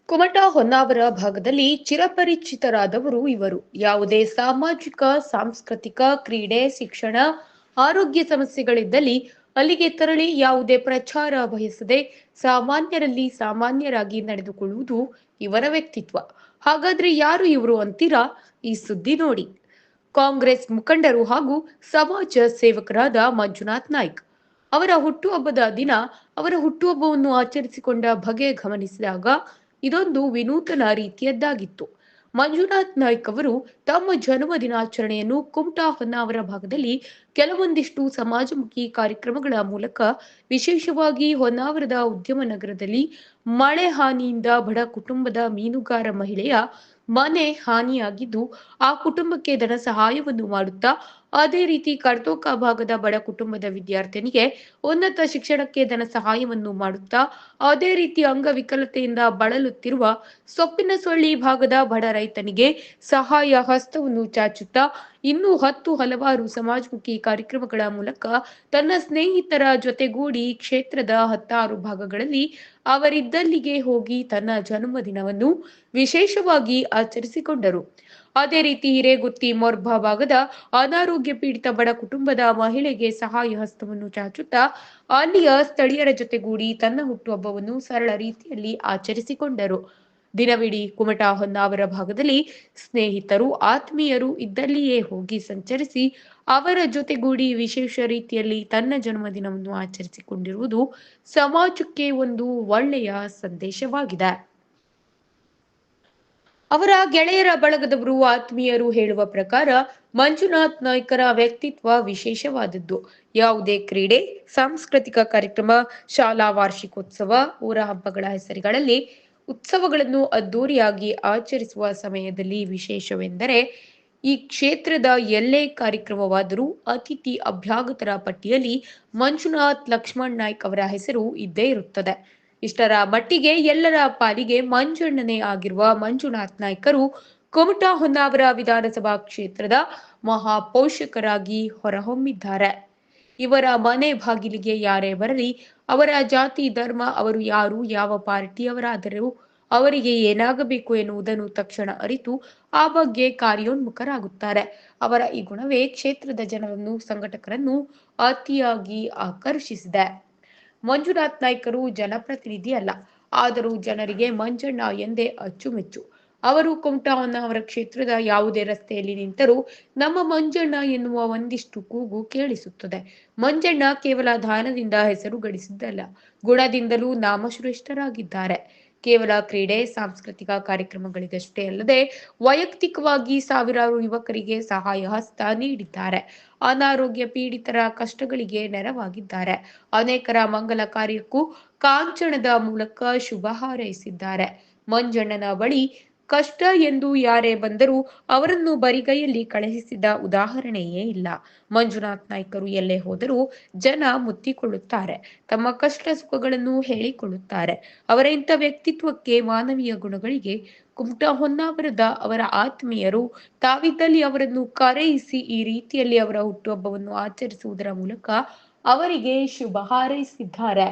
ಕುಮಟಾ ಹೊನ್ನಾವರ ಭಾಗದಲ್ಲಿ ಚಿರಪರಿಚಿತರಾದವರು ಇವರು. ಯಾವುದೇ ಸಾಮಾಜಿಕ, ಸಾಂಸ್ಕೃತಿಕ, ಕ್ರೀಡೆ, ಶಿಕ್ಷಣ, ಆರೋಗ್ಯ ಸಮಸ್ಯೆಗಳಿದ್ದಲ್ಲಿ ಅಲ್ಲಿಗೆ ತೆರಳಿ ಯಾವುದೇ ಪ್ರಚಾರ ಬಯಸದೆ ಸಾಮಾನ್ಯರಲ್ಲಿ ಸಾಮಾನ್ಯರಾಗಿ ನಡೆದುಕೊಳ್ಳುವುದು ಇವರ ವ್ಯಕ್ತಿತ್ವ. ಹಾಗಾದ್ರೆ ಯಾರು ಇವರು ಅಂತೀರಾ? ಈ ಸುದ್ದಿ ನೋಡಿ. ಕಾಂಗ್ರೆಸ್ ಮುಖಂಡರು ಹಾಗೂ ಸಮಾಜ ಸೇವಕರಾದ ಮಂಜುನಾಥ್ ನಾಯ್ಕ್ ಅವರ ಹುಟ್ಟುಹಬ್ಬದ ದಿನ ಅವರ ಹುಟ್ಟುಹಬ್ಬವನ್ನು ಆಚರಿಸಿಕೊಂಡ ಬಗೆ ಗಮನಿಸಿದಾಗ ಇದೊಂದು ವಿನೂತನ ರೀತಿಯದ್ದಾಗಿತ್ತು. ಮಂಜುನಾಥ್ ನಾಯ್ಕ್ ಅವರು ತಮ್ಮ ಜನ್ಮ ದಿನಾಚರಣೆಯನ್ನು ಕುಮಟಾ ಹೊನ್ನಾವರ ಭಾಗದಲ್ಲಿ ಕೆಲವೊಂದಿಷ್ಟು ಸಮಾಜಮುಖಿ ಕಾರ್ಯಕ್ರಮಗಳ ಮೂಲಕ, ವಿಶೇಷವಾಗಿ ಹೊನ್ನಾವರದ ಉದ್ಯಮ ನಗರದಲ್ಲಿ ಮಳೆ ಹಾನಿಯಿಂದ ಬಡ ಕುಟುಂಬದ ಮೀನುಗಾರ ಮಹಿಳೆಯ ಮನೆ ಹಾನಿಯಾಗಿದ್ದು ಆ ಕುಟುಂಬಕ್ಕೆ ಧನ ಸಹಾಯವನ್ನು ಮಾಡುತ್ತಾ, ಅದೇ ರೀತಿ ಕರ್ತೋಕ ಭಾಗದ ಬಡ ಕುಟುಂಬದ ವಿದ್ಯಾರ್ಥಿನಿಗೆ ಉನ್ನತ ಶಿಕ್ಷಣಕ್ಕೆ ಧನ ಸಹಾಯವನ್ನು ಮಾಡುತ್ತಾ, ಅದೇ ರೀತಿ ಅಂಗವಿಕಲತೆಯಿಂದ ಬಳಲುತ್ತಿರುವ ಸೊಪ್ಪಿನಸೊಳ್ಳಿ ಭಾಗದ ಬಡ ರೈತನಿಗೆ ಸಹಾಯ ಹಸ್ತವನ್ನು ಚಾಚುತ್ತಾ, ಇನ್ನೂ ಹಲವಾರು ಸಮಾಜಮುಖಿ ಕಾರ್ಯಕ್ರಮಗಳ ಮೂಲಕ ತನ್ನ ಸ್ನೇಹಿತರ ಜೊತೆಗೂಡಿ ಕ್ಷೇತ್ರದ 16 ಭಾಗಗಳಲ್ಲಿ ಅವರಿದ್ದಲ್ಲಿಗೆ ಹೋಗಿ ತನ್ನ ಜನ್ಮದಿನವನ್ನು ವಿಶೇಷವಾಗಿ ಆಚರಿಸಿಕೊಂಡರು. ಅದೇ ರೀತಿ ಹಿರೇಗುತ್ತಿ ಮೊರ್ಬಾ ಭಾಗದ ಅನಾರೋಗ್ಯ ಪೀಡಿತ ಬಡ ಕುಟುಂಬದ ಮಹಿಳೆಗೆ ಸಹಾಯ ಹಸ್ತವನ್ನು ಚಾಚುತ್ತಾ ಅಲ್ಲಿಯ ಸ್ಥಳೀಯರ ಜೊತೆಗೂಡಿ ತನ್ನ ಹುಟ್ಟುಹಬ್ಬವನ್ನು ಸರಳ ರೀತಿಯಲ್ಲಿ ಆಚರಿಸಿಕೊಂಡರು. ದಿನವಿಡೀ ಕುಮಟಾ ಹೊನ್ನಾವರ ಭಾಗದಲ್ಲಿ ಸ್ನೇಹಿತರು, ಆತ್ಮೀಯರು ಇದ್ದಲ್ಲಿಯೇ ಹೋಗಿ ಸಂಚರಿಸಿ ಅವರ ಜೊತೆಗೂಡಿ ವಿಶೇಷ ರೀತಿಯಲ್ಲಿ ತನ್ನ ಜನ್ಮದಿನವನ್ನು ಆಚರಿಸಿಕೊಂಡಿರುವುದು ಸಮಾಜಕ್ಕೆ ಒಂದು ಒಳ್ಳೆಯ ಸಂದೇಶವಾಗಿದೆ. ಅವರ ಗೆಳೆಯರ ಬಳಗದವರು, ಆತ್ಮೀಯರು ಹೇಳುವ ಪ್ರಕಾರ ಮಂಜುನಾಥ್ ನಾಯ್ಕರ ವ್ಯಕ್ತಿತ್ವ ವಿಶೇಷವಾದದ್ದು. ಯಾವುದೇ ಕ್ರೀಡೆ, ಸಾಂಸ್ಕೃತಿಕ ಕಾರ್ಯಕ್ರಮ, ಶಾಲಾ ವಾರ್ಷಿಕೋತ್ಸವ, ಊರ ಹಬ್ಬಗಳ ಹೆಸರುಗಳಲ್ಲಿ ಉತ್ಸವಗಳನ್ನು ಅದ್ದೂರಿಯಾಗಿ ಆಚರಿಸುವ ಸಮಯದಲ್ಲಿ ವಿಶೇಷವೆಂದರೆ ಈ ಕ್ಷೇತ್ರದ ಎಲ್ಲೇ ಕಾರ್ಯಕ್ರಮವಾದರೂ ಅತಿಥಿ ಅಭ್ಯಾಗತರ ಪಟ್ಟಿಯಲ್ಲಿ ಮಂಜುನಾಥ್ ಲಕ್ಷ್ಮಣ್ ನಾಯ್ಕ್ ಅವರ ಹೆಸರು ಇದ್ದೇ ಇರುತ್ತದೆ. ಇಷ್ಟರ ಮಟ್ಟಿಗೆ ಎಲ್ಲರ ಪಾಲಿಗೆ ಮಂಜಣ್ಣನೇ ಆಗಿರುವ ಮಂಜುನಾಥ್ ನಾಯ್ಕರು ಕುಮಟಾ ಹೊನ್ನಾವರ ವಿಧಾನಸಭಾ ಕ್ಷೇತ್ರದ ಮಹಾಪೋಷಕರಾಗಿ ಹೊರಹೊಮ್ಮಿದ್ದಾರೆ. ಇವರ ಮನೆ ಬಾಗಿಲಿಗೆ ಯಾರೇ ಬರಲಿ, ಅವರ ಜಾತಿ, ಧರ್ಮ, ಅವರು ಯಾರು, ಯಾವ ಪಾರ್ಟಿಯವರಾದರೂ ಅವರಿಗೆ ಏನಾಗಬೇಕು ಎನ್ನುವುದನ್ನು ತಕ್ಷಣ ಅರಿತು ಆ ಬಗ್ಗೆ ಕಾರ್ಯೋನ್ಮುಖರಾಗುತ್ತಾರೆ. ಅವರ ಈ ಗುಣವೇ ಕ್ಷೇತ್ರದ ಜನರನ್ನು, ಸಂಘಟಕರನ್ನು ಅತಿಯಾಗಿ ಆಕರ್ಷಿಸಿದೆ. ಮಂಜುನಾಥ್ ನಾಯ್ಕರು ಜನಪ್ರತಿನಿಧಿ ಅಲ್ಲ, ಆದರೂ ಜನರಿಗೆ ಮಂಜಣ್ಣ ಎಂದೇ ಅಚ್ಚುಮೆಚ್ಚು. ಅವರು ಕುಮಟಾ ಹೊನ್ನಾವರ ಕ್ಷೇತ್ರದ ಯಾವುದೇ ರಸ್ತೆಯಲ್ಲಿ ನಿಂತರೂ ನಮ್ಮ ಮಂಜಣ್ಣ ಎನ್ನುವ ಒಂದಿಷ್ಟು ಕೂಗು ಕೇಳಿಸುತ್ತದೆ. ಮಂಜಣ್ಣ ಕೇವಲ ದಾನದಿಂದ ಹೆಸರು ಗಳಿಸಿದ್ದಲ್ಲ, ಗುಣದಿಂದಲೂ ನಾಮಶ್ರೇಷ್ಠರಾಗಿದ್ದಾರೆ. ಕೇವಲ ಕ್ರೀಡೆ, ಸಾಂಸ್ಕೃತಿಕ ಕಾರ್ಯಕ್ರಮಗಳಿಗಷ್ಟೇ ಅಲ್ಲದೆ ವೈಯಕ್ತಿಕವಾಗಿ ಸಾವಿರಾರು ಯುವಕರಿಗೆ ಸಹಾಯ ಹಸ್ತ ನೀಡಿದ್ದಾರೆ. ಅನಾರೋಗ್ಯ ಪೀಡಿತರ ಕಷ್ಟಗಳಿಗೆ ನೆರವಾಗಿದ್ದಾರೆ. ಅನೇಕರ ಮಂಗಲ ಕಾರ್ಯಕ್ಕೂ ಕಾಂಚನದ ಮೂಲಕ ಶುಭ ಹಾರೈಸಿದ್ದಾರೆ. ಮಂಜಣ್ಣನ ಬಳಿ ಕಷ್ಟ ಎಂದು ಯಾರೇ ಬಂದರೂ ಅವರನ್ನು ಬರಿಗೈಯಲ್ಲಿ ಕಳುಹಿಸಿದ ಉದಾಹರಣೆಯೇ ಇಲ್ಲ. ಮಂಜುನಾಥ್ ನಾಯ್ಕರು ಎಲ್ಲೇ ಹೋದರೂ ಜನ ಮುತ್ತಿಕೊಳ್ಳುತ್ತಾರೆ, ತಮ್ಮ ಕಷ್ಟ ಸುಖಗಳನ್ನು ಹೇಳಿಕೊಳ್ಳುತ್ತಾರೆ. ಅವರ ಇಂಥ ವ್ಯಕ್ತಿತ್ವಕ್ಕೆ, ಮಾನವೀಯ ಗುಣಗಳಿಗೆ ಕುಮಟಾ ಹೊನ್ನಾವರದ ಅವರ ಆತ್ಮೀಯರು ತಾವಿದ್ದಲ್ಲಿ ಅವರನ್ನು ಕರೆಯಿಸಿ ಈ ರೀತಿಯಲ್ಲಿ ಅವರ ಹುಟ್ಟುಹಬ್ಬವನ್ನು ಆಚರಿಸುವುದರ ಮೂಲಕ ಅವರಿಗೆ ಶುಭ ಹಾರೈಸಿದ್ದಾರೆ.